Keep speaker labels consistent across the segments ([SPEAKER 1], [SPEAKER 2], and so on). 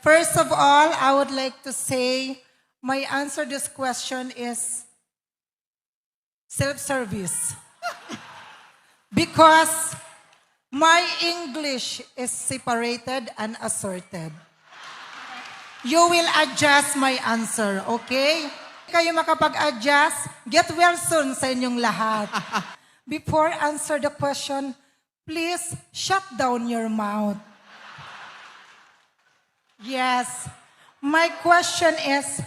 [SPEAKER 1] First of all, I would like to say my answer to this question is self-service. Because my English is separated and assorted. You will adjust my answer, okay? Kayo makapag-adjust, get well soon sa inyong lahat. Before answer the question, please shut down your mouth. Yes, my question is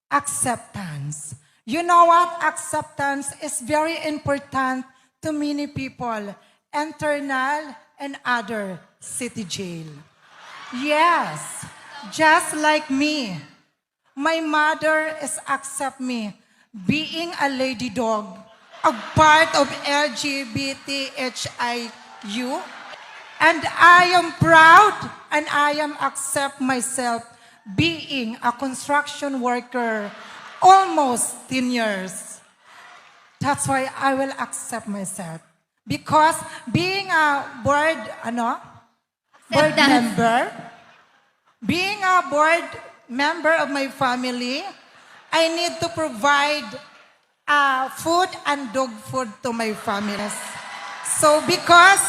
[SPEAKER 1] acceptance. You know what? Acceptance is very important to many people, internal and other city jail. Yes, just like me. My mother is accept me being a lady dog, a part of LGBTHIU, and I am proud and I am accept myself being a construction worker almost 10 years. That's why I will accept myself. Because being a board member, being a board member of my family, I need to provide food and dog food to my families. So because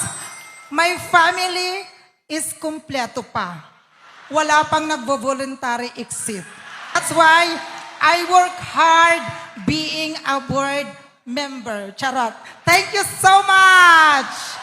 [SPEAKER 1] my family is kumpleto pa, wala pang nagvo-voluntary exit. That's why I work hard being a board member. Charot. Thank you so much!